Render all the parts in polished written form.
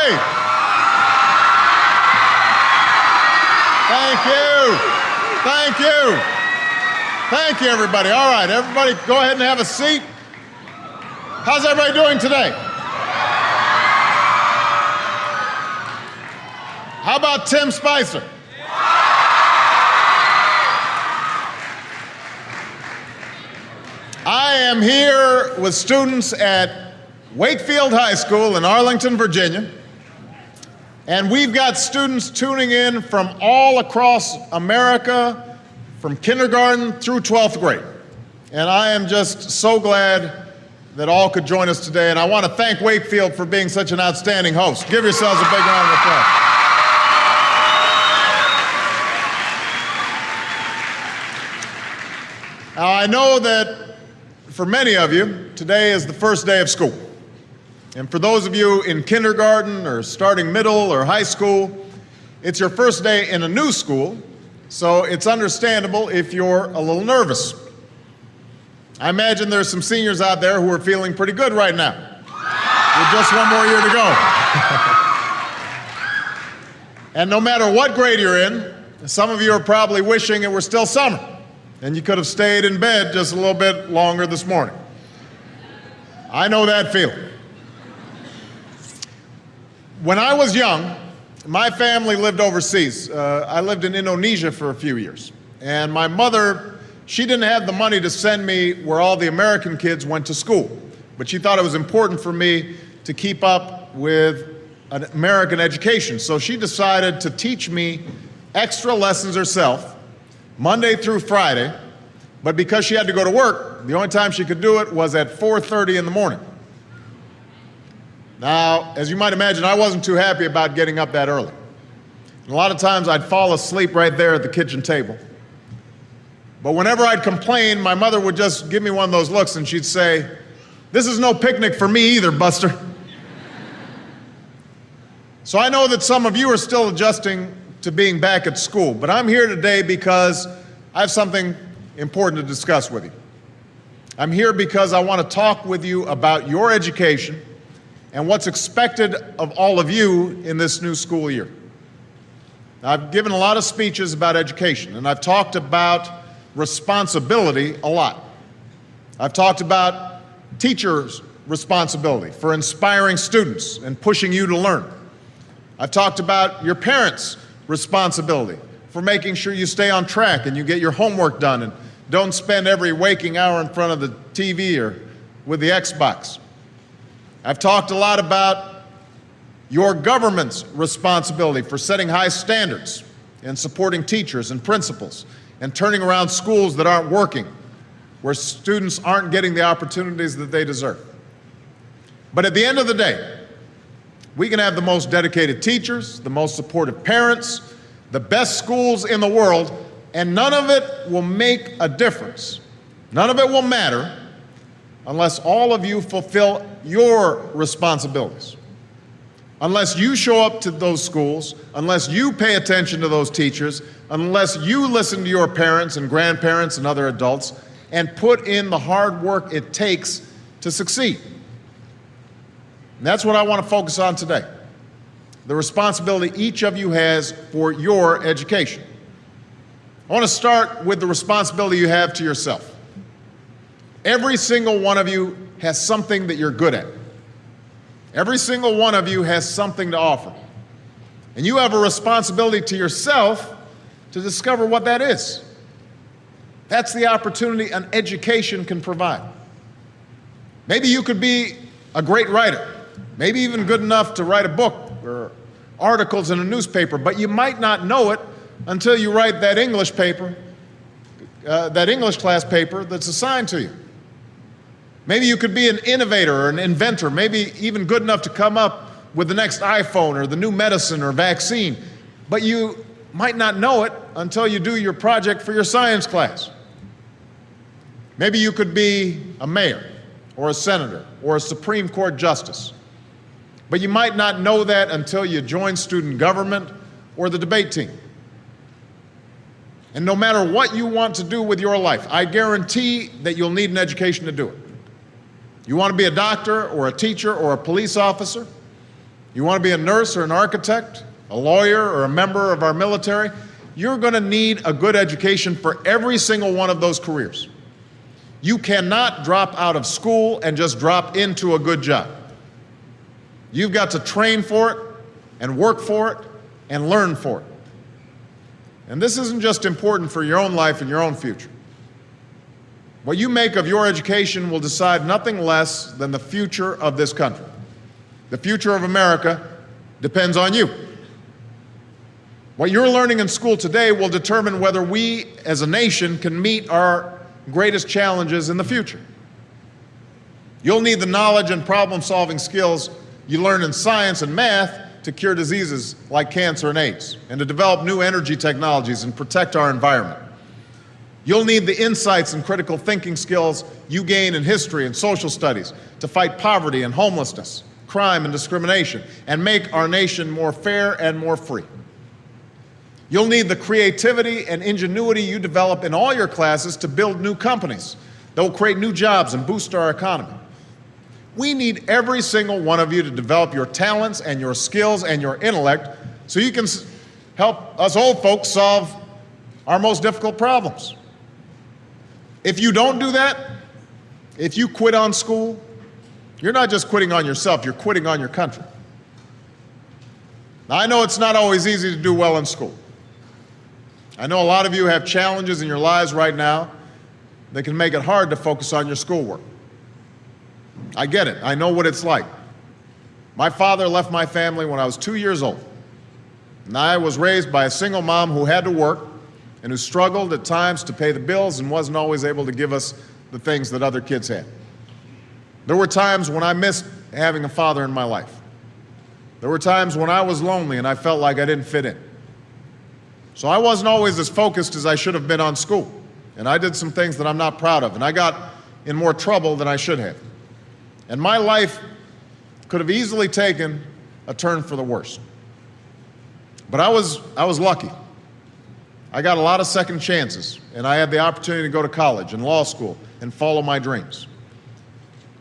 everybody. Thank you. Thank you. Thank you, everybody. All right, everybody go ahead and have a seat. How's everybody doing today? How about Tim Spicer? I am here with students at Wakefield High School in Arlington, Virginia. And we've got students tuning in from all across America, from kindergarten through 12th grade. And I am just so glad that all could join us today. And I want to thank Wakefield for being such an outstanding host. Give yourselves a big round of applause. Now, I know that for many of you, today is the first day of school. And for those of you in kindergarten or starting middle or high school, it's your first day in a new school, so it's understandable if you're a little nervous. I imagine there's some seniors out there who are feeling pretty good right now, with just one more year to go. And no matter what grade you're in, some of you are probably wishing it were still summer, and you could have stayed in bed just a little bit longer this morning. I know that feeling. When I was young, my family lived overseas. I lived in Indonesia for a few years. And my mother, she didn't have the money to send me where all the American kids went to school. But she thought it was important for me to keep up with an American education. So she decided to teach me extra lessons herself, Monday through Friday. But because she had to go to work, the only time she could do it was at 4:30 in the morning. Now, as you might imagine, I wasn't too happy about getting up that early. And a lot of times I'd fall asleep right there at the kitchen table. But whenever I'd complain, my mother would just give me one of those looks and she'd say, "This is no picnic for me either, Buster." So I know that some of you are still adjusting to being back at school, but I'm here today because I have something important to discuss with you. I'm here because I want to talk with you about your education and what's expected of all of you in this new school year. Now, I've given a lot of speeches about education, and I've talked about responsibility a lot. I've talked about teachers' responsibility for inspiring students and pushing you to learn. I've talked about your parents' responsibility for making sure you stay on track and you get your homework done and don't spend every waking hour in front of the TV or with the Xbox. I've talked a lot about your government's responsibility for setting high standards and supporting teachers and principals and turning around schools that aren't working, where students aren't getting the opportunities that they deserve. But at the end of the day, we can have the most dedicated teachers, the most supportive parents, the best schools in the world, and none of it will make a difference. None of it will matter unless all of you fulfill your responsibilities. Unless you show up to those schools, unless you pay attention to those teachers, unless you listen to your parents and grandparents and other adults and put in the hard work it takes to succeed. And that's what I want to focus on today. The responsibility each of you has for your education. I want to start with the responsibility you have to yourself. Every single one of you has something that you're good at. Every single one of you has something to offer. And you have a responsibility to yourself to discover what that is. That's the opportunity an education can provide. Maybe you could be a great writer, maybe even good enough to write a book or articles in a newspaper, but you might not know it until you write that English paper, that English class paper that's assigned to you. Maybe you could be an innovator or an inventor, maybe even good enough to come up with the next iPhone or the new medicine or vaccine, but you might not know it until you do your project for your science class. Maybe you could be a mayor or a senator or a Supreme Court justice, but you might not know that until you join student government or the debate team. And no matter what you want to do with your life, I guarantee that you'll need an education to do it. You want to be a doctor or a teacher or a police officer? You want to be a nurse or an architect, a lawyer or a member of our military? You're going to need a good education for every single one of those careers. You cannot drop out of school and just drop into a good job. You've got to train for it and work for it and learn for it. And this isn't just important for your own life and your own future. What you make of your education will decide nothing less than the future of this country. The future of America depends on you. What you're learning in school today will determine whether we as a nation can meet our greatest challenges in the future. You'll need the knowledge and problem-solving skills you learn in science and math to cure diseases like cancer and AIDS, and to develop new energy technologies and protect our environment. You'll need the insights and critical thinking skills you gain in history and social studies to fight poverty and homelessness, crime and discrimination, and make our nation more fair and more free. You'll need the creativity and ingenuity you develop in all your classes to build new companies that will create new jobs and boost our economy. We need every single one of you to develop your talents and your skills and your intellect so you can help us old folks solve our most difficult problems. If you don't do that, if you quit on school, you're not just quitting on yourself, you're quitting on your country. Now, I know it's not always easy to do well in school. I know a lot of you have challenges in your lives right now that can make it hard to focus on your schoolwork. I get it. I know what it's like. My father left my family when I was 2 years old, and I was raised by a single mom who had to work and who struggled at times to pay the bills and wasn't always able to give us the things that other kids had. There were times when I missed having a father in my life. There were times when I was lonely and I felt like I didn't fit in. So I wasn't always as focused as I should have been on school, and I did some things that I'm not proud of, and I got in more trouble than I should have. And my life could have easily taken a turn for the worse. But I was lucky. I got a lot of second chances, and I had the opportunity to go to college and law school and follow my dreams.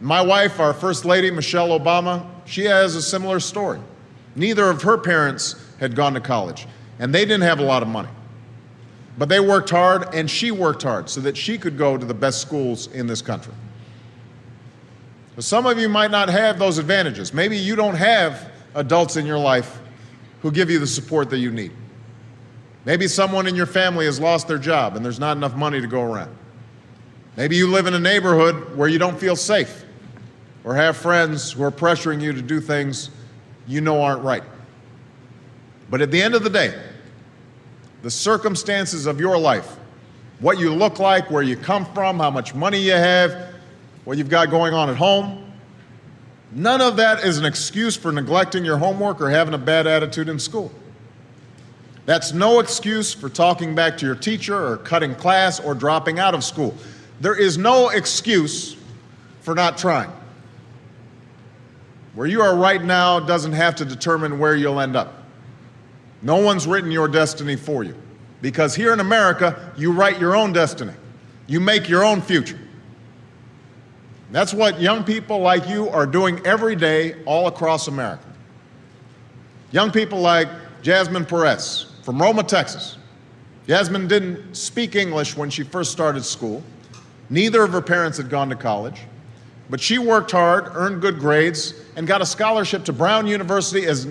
My wife, our First Lady, Michelle Obama, she has a similar story. Neither of her parents had gone to college, and they didn't have a lot of money. But they worked hard, and she worked hard so that she could go to the best schools in this country. Some of you might not have those advantages. Maybe you don't have adults in your life who give you the support that you need. Maybe someone in your family has lost their job and there's not enough money to go around. Maybe you live in a neighborhood where you don't feel safe or have friends who are pressuring you to do things you know aren't right. But at the end of the day, the circumstances of your life, what you look like, where you come from, how much money you have, what you've got going on at home, none of that is an excuse for neglecting your homework or having a bad attitude in school. That's no excuse for talking back to your teacher or cutting class or dropping out of school. There is no excuse for not trying. Where you are right now doesn't have to determine where you'll end up. No one's written your destiny for you, because here in America, you write your own destiny. You make your own future. That's what young people like you are doing every day all across America. Young people like Jasmine Perez from Roma, Texas. Jasmine didn't speak English when she first started school. Neither of her parents had gone to college, but she worked hard, earned good grades, and got a scholarship to Brown University, as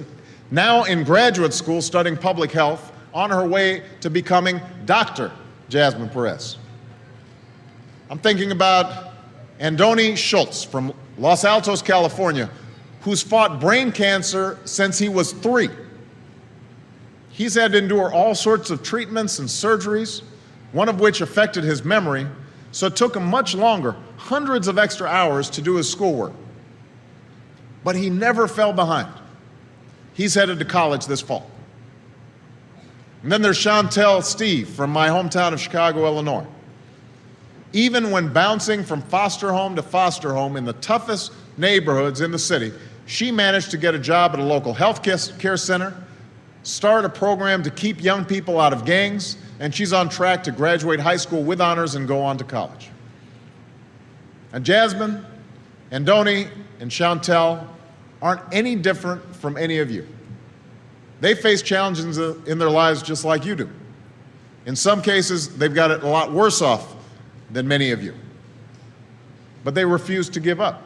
now in graduate school studying public health, on her way to becoming Dr. Jasmine Perez. I'm thinking about Andoni Schultz from Los Altos, California, who's fought brain cancer since he was 3. He's had to endure all sorts of treatments and surgeries, one of which affected his memory, so it took him much longer, hundreds of extra hours, to do his schoolwork. But he never fell behind. He's headed to college this fall. And then there's Chantel Steve from my hometown of Chicago, Illinois. Even when bouncing from foster home to foster home in the toughest neighborhoods in the city, she managed to get a job at a local health care center, start a program to keep young people out of gangs, and she's on track to graduate high school with honors and go on to college. And Jasmine, Andoni, and Chantel aren't any different from any of you. They face challenges in their lives just like you do. In some cases, they've got it a lot worse off than many of you. But they refuse to give up.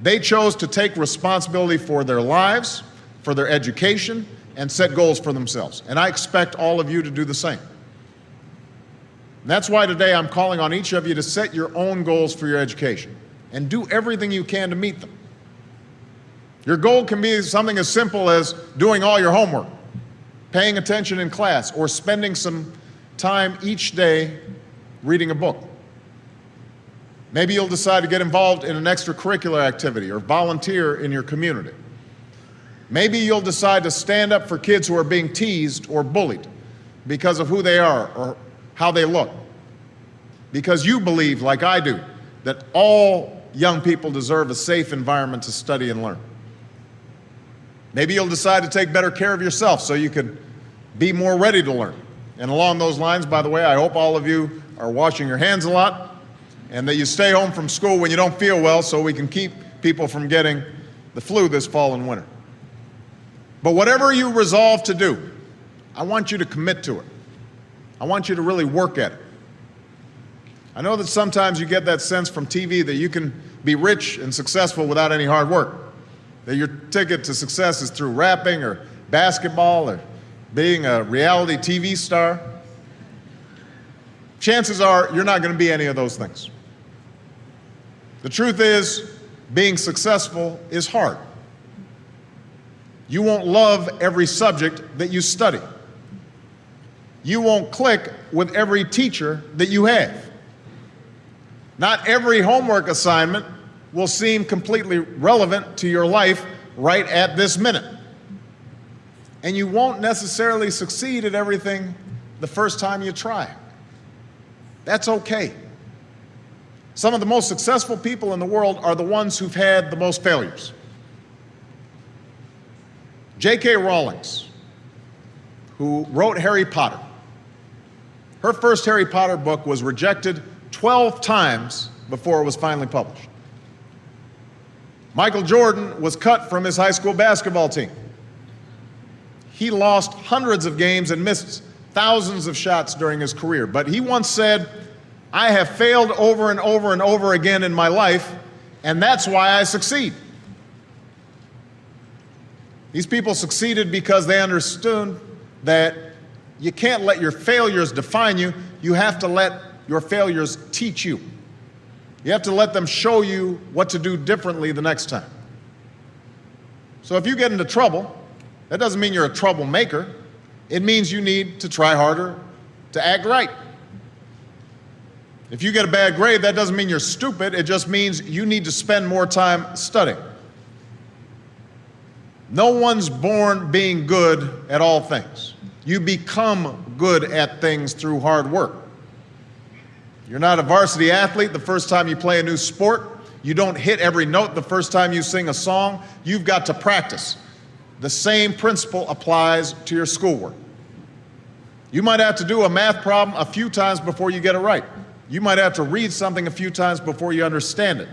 They chose to take responsibility for their lives, for their education, and set goals for themselves. And I expect all of you to do the same. And that's why today I'm calling on each of you to set your own goals for your education and do everything you can to meet them. Your goal can be something as simple as doing all your homework, paying attention in class, or spending some time each day reading a book. Maybe you'll decide to get involved in an extracurricular activity or volunteer in your community. Maybe you'll decide to stand up for kids who are being teased or bullied because of who they are or how they look. Because you believe, like I do, that all young people deserve a safe environment to study and learn. Maybe you'll decide to take better care of yourself so you can be more ready to learn. And along those lines, by the way, I hope all of you are washing your hands a lot and that you stay home from school when you don't feel well so we can keep people from getting the flu this fall and winter. But whatever you resolve to do, I want you to commit to it. I want you to really work at it. I know that sometimes you get that sense from TV that you can be rich and successful without any hard work, that your ticket to success is through rapping or basketball or being a reality TV star. Chances are you're not going to be any of those things. The truth is, being successful is hard. You won't love every subject that you study. You won't click with every teacher that you have. Not every homework assignment will seem completely relevant to your life right at this minute. And you won't necessarily succeed at everything the first time you try. That's okay. Some of the most successful people in the world are the ones who've had the most failures. J.K. Rowling, who wrote Harry Potter, her first Harry Potter book was rejected 12 times before it was finally published. Michael Jordan was cut from his high school basketball team. He lost hundreds of games and missed thousands of shots during his career. But he once said, "I have failed over and over and over again in my life, and that's why I succeed." These people succeeded because they understood that you can't let your failures define you. You have to let your failures teach you. You have to let them show you what to do differently the next time. So if you get into trouble, that doesn't mean you're a troublemaker. It means you need to try harder to act right. If you get a bad grade, that doesn't mean you're stupid. It just means you need to spend more time studying. No one's born being good at all things. You become good at things through hard work. You're not a varsity athlete the first time you play a new sport. You don't hit every note the first time you sing a song. You've got to practice. The same principle applies to your schoolwork. You might have to do a math problem a few times before you get it right. You might have to read something a few times before you understand it.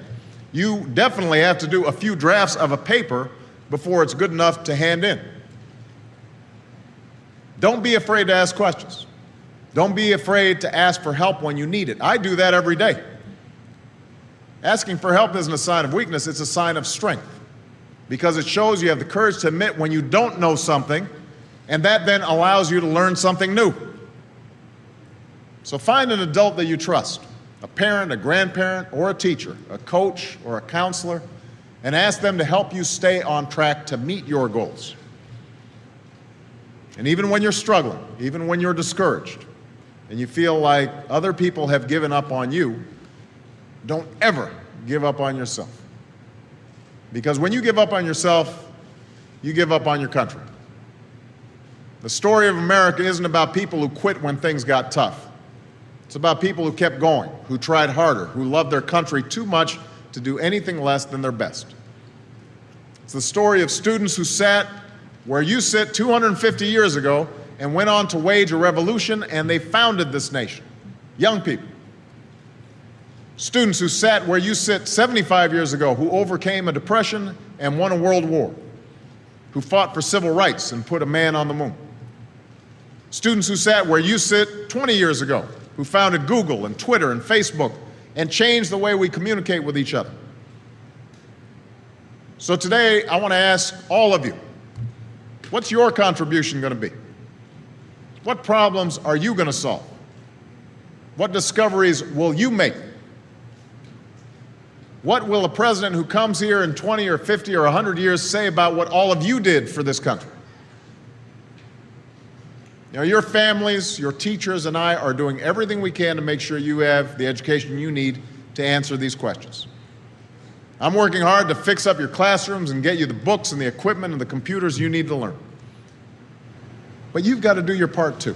You definitely have to do a few drafts of a paper before it's good enough to hand in. Don't be afraid to ask questions. Don't be afraid to ask for help when you need it. I do that every day. Asking for help isn't a sign of weakness, it's a sign of strength, because it shows you have the courage to admit when you don't know something, and that then allows you to learn something new. So find an adult that you trust, a parent, a grandparent, or a teacher, a coach, or a counselor, and ask them to help you stay on track to meet your goals. And even when you're struggling, even when you're discouraged, and you feel like other people have given up on you, don't ever give up on yourself. Because when you give up on yourself, you give up on your country. The story of America isn't about people who quit when things got tough. It's about people who kept going, who tried harder, who loved their country too much to do anything less than their best. It's the story of students who sat where you sit 250 years ago and went on to wage a revolution, and they founded this nation. Young people. Students who sat where you sit 75 years ago, who overcame a depression and won a world war, who fought for civil rights and put a man on the moon. Students who sat where you sit 20 years ago, who founded Google and Twitter and Facebook and changed the way we communicate with each other. So today, I want to ask all of you, what's your contribution going to be? What problems are you going to solve? What discoveries will you make? What will a president who comes here in 20 or 50 or 100 years say about what all of you did for this country? You know, your families, your teachers, and I are doing everything we can to make sure you have the education you need to answer these questions. I'm working hard to fix up your classrooms and get you the books and the equipment and the computers you need to learn. But you've got to do your part too.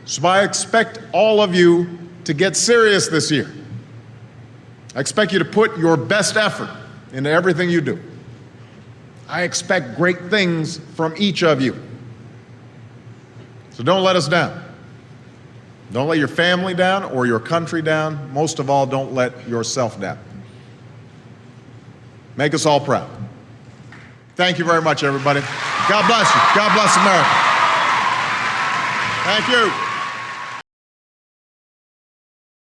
So I expect all of you to get serious this year. I expect you to put your best effort into everything you do. I expect great things from each of you. So don't let us down. Don't let your family down or your country down. Most of all, don't let yourself down. Make us all proud. Thank you very much, everybody. God bless you. God bless America. Thank you.